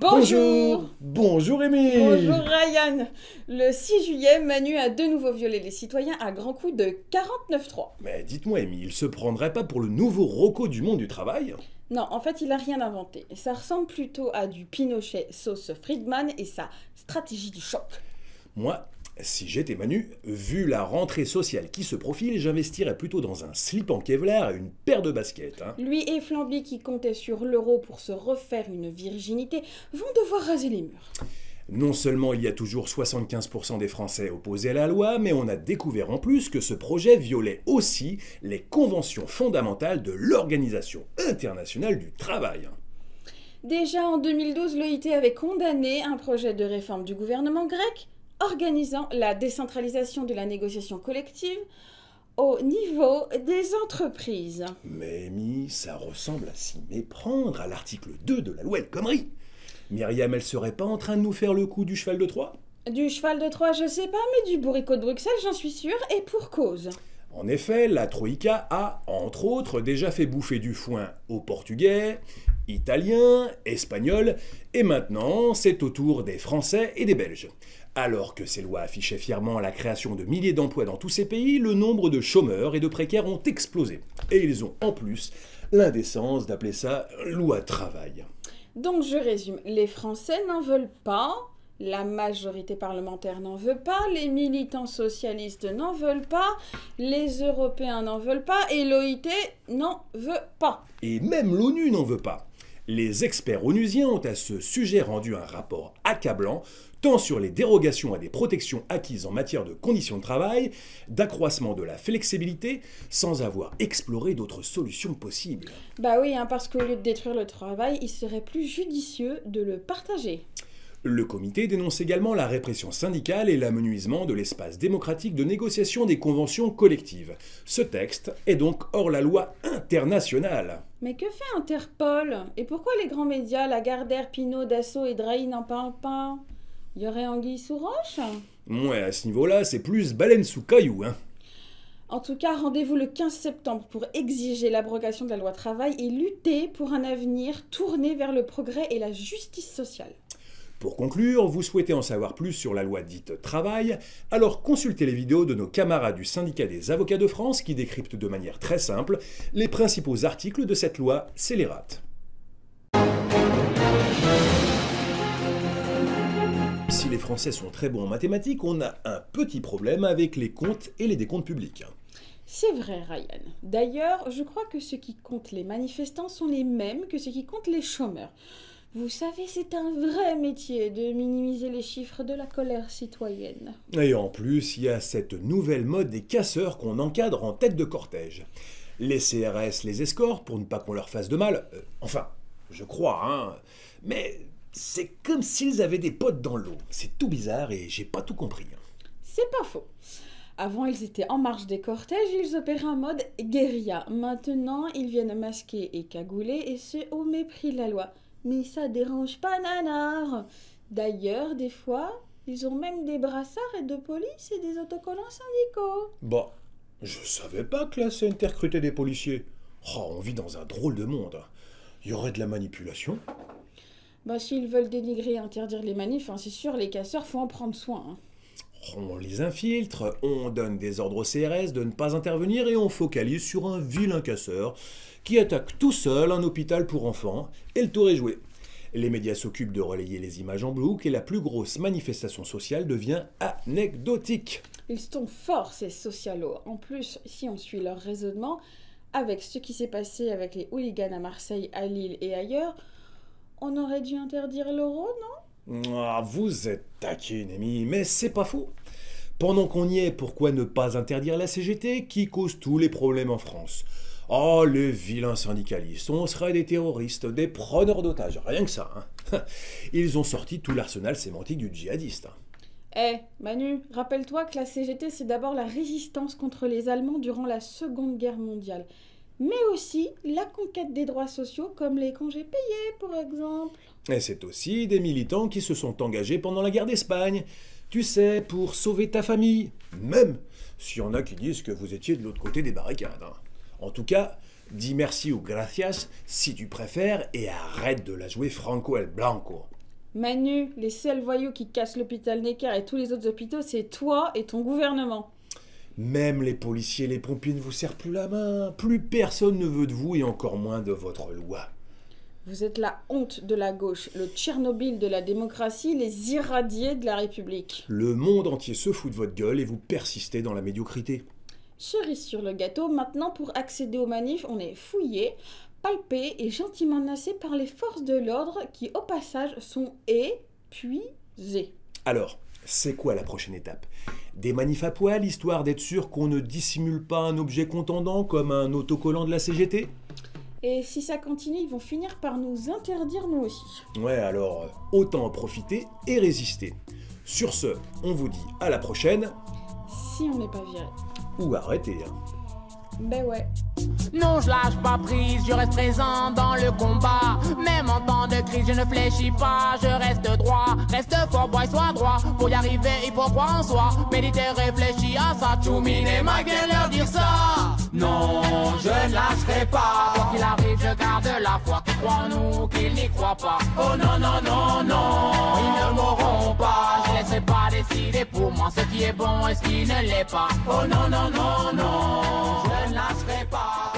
Bonjour. Bonjour Émile. Bonjour Ryan. Le 6 juillet, Manu a de nouveau violé les citoyens à grands coups de 49.3. Mais dites-moi Émile, il se prendrait pas pour le nouveau Rocco du monde du travail? Non, en fait, il a rien inventé. Ça ressemble plutôt à du Pinochet sauce Friedman et sa stratégie du choc. Moi, si j'étais Manu, vu la rentrée sociale qui se profile, j'investirais plutôt dans un slip en Kevlar et une paire de baskets. Lui et Flamby, qui comptaient sur l'euro pour se refaire une virginité, vont devoir raser les murs. Non seulement il y a toujours 75% des Français opposés à la loi, mais on a découvert en plus que ce projet violait aussi les conventions fondamentales de l'Organisation internationale du travail. Déjà en 2012, l'OIT avait condamné un projet de réforme du gouvernement grec organisant la décentralisation de la négociation collective au niveau des entreprises. Mais ça ressemble à s'y méprendre à l'article 2 de la loi El Khomri. Myriam, elle serait pas en train de nous faire le coup du cheval de Troie? Du cheval de Troie, je sais pas, mais du bourricot de Bruxelles, j'en suis sûre, et pour cause. En effet, la Troïka a, entre autres, déjà fait bouffer du foin aux Portugais, Italiens, Espagnols, et maintenant, c'est au tour des Français et des Belges. Alors que ces lois affichaient fièrement la création de milliers d'emplois dans tous ces pays, le nombre de chômeurs et de précaires ont explosé. Et ils ont en plus l'indécence d'appeler ça loi travail. Donc je résume, les Français n'en veulent pas, la majorité parlementaire n'en veut pas, les militants socialistes n'en veulent pas, les Européens n'en veulent pas et l'OIT n'en veut pas. Et même l'ONU n'en veut pas. Les experts onusiens ont à ce sujet rendu un rapport accablant, tant sur les dérogations à des protections acquises en matière de conditions de travail, d'accroissement de la flexibilité, sans avoir exploré d'autres solutions possibles. Bah oui, parce qu'au lieu de détruire le travail, il serait plus judicieux de le partager. Le comité dénonce également la répression syndicale et l'amenuisement de l'espace démocratique de négociation des conventions collectives. Ce texte est donc hors la loi internationale. Mais que fait Interpol? Et pourquoi les grands médias, Lagardère, Pinault, Dassault et Drahi n'en parlent pas? Il y aurait anguille sous roche? Ouais, à ce niveau-là, c'est plus baleine sous caillou, En tout cas, rendez-vous le 15 septembre pour exiger l'abrogation de la loi travail et lutter pour un avenir tourné vers le progrès et la justice sociale. Pour conclure, vous souhaitez en savoir plus sur la loi dite travail, alors consultez les vidéos de nos camarades du syndicat des avocats de France qui décryptent de manière très simple les principaux articles de cette loi scélérate. Si les Français sont très bons en mathématiques, on a un petit problème avec les comptes et les décomptes publics. C'est vrai, Ryan. D'ailleurs, je crois que ceux qui comptent les manifestants sont les mêmes que ceux qui comptent les chômeurs. Vous savez, c'est un vrai métier de minimiser les chiffres de la colère citoyenne. Et en plus, il y a cette nouvelle mode des casseurs qu'on encadre en tête de cortège. Les CRS les escortent pour ne pas qu'on leur fasse de mal. Enfin, je crois, Mais c'est comme s'ils avaient des potes dans l'eau. C'est tout bizarre et j'ai pas tout compris. C'est pas faux. Avant, ils étaient en marge des cortèges, ils opéraient en mode guérilla. Maintenant, ils viennent masqués et cagoulés, et ce, au mépris de la loi. Mais ça dérange pas nanar. D'ailleurs, des fois, ils ont même des brassards et de police et des autocollants syndicaux. Bah, je savais pas que la CNT recrutait des policiers. Oh, on vit dans un drôle de monde. Il y aurait de la manipulation. Bah, s'ils veulent dénigrer et interdire les manifs, c'est sûr, les casseurs, faut en prendre soin. On les infiltre, on donne des ordres au CRS de ne pas intervenir et on focalise sur un vilain casseur qui attaque tout seul un hôpital pour enfants, et le tour est joué. Les médias s'occupent de relayer les images en blouc et la plus grosse manifestation sociale devient anecdotique. Ils sont forts, ces socialos. En plus, si on suit leur raisonnement, avec ce qui s'est passé avec les hooligans à Marseille, à Lille et ailleurs, on aurait dû interdire l'euro, non? Ah, vous êtes taquine, Amy, mais c'est pas faux. Pendant qu'on y est, pourquoi ne pas interdire la CGT qui cause tous les problèmes en France? Oh, les vilains syndicalistes, on serait des terroristes, des preneurs d'otages, rien que ça. Ils ont sorti tout l'arsenal sémantique du djihadiste. Manu, rappelle-toi que la CGT, c'est d'abord la résistance contre les Allemands durant la Seconde Guerre mondiale. Mais aussi la conquête des droits sociaux comme les congés payés, par exemple. Et c'est aussi des militants qui se sont engagés pendant la guerre d'Espagne. Tu sais, pour sauver ta famille. Même s'il y en a qui disent que vous étiez de l'autre côté des barricades. En tout cas, dis merci ou gracias si tu préfères et arrête de la jouer Franco el Blanco. Manu, les seuls voyous qui cassent l'hôpital Necker et tous les autres hôpitaux, c'est toi et ton gouvernement. Même les policiers et les pompiers ne vous serrent plus la main. Plus personne ne veut de vous et encore moins de votre loi. Vous êtes la honte de la gauche, le Tchernobyl de la démocratie, les irradiés de la République. Le monde entier se fout de votre gueule et vous persistez dans la médiocrité. Cerise sur le gâteau, maintenant pour accéder aux manifs, on est fouillé, palpé et gentiment menacé par les forces de l'ordre qui, au passage, sont épuisées. Alors, c'est quoi la prochaine étape? Des manifs à poil, histoire d'être sûr qu'on ne dissimule pas un objet contondant comme un autocollant de la CGT? Et si ça continue, ils vont finir par nous interdire nous aussi. Ouais, alors autant en profiter et résister. Sur ce, on vous dit à la prochaine. Si on n'est pas viré. Ou arrêtez. Ben ouais. Non, je lâche pas prise, je reste présent dans le combat. Même en temps de crise, je ne fléchis pas, je reste droit. Reste fort, boy, sois droit. Pour y arriver, il faut croire en soi. Méditer, réfléchis à ça. Choumine et ma gueule leur dire ça. Non, je ne lâcherai pas. Quoi qu'il arrive, je garde la foi. Qui croit en nous, qu'ils n'y croient pas. Oh non, non, non, non, ils ne m'auront pas. Je laisserai pas décider pour moi ce qui est bon et ce qui ne l'est pas. Oh non, non, non, non, je ne lâcherai pas.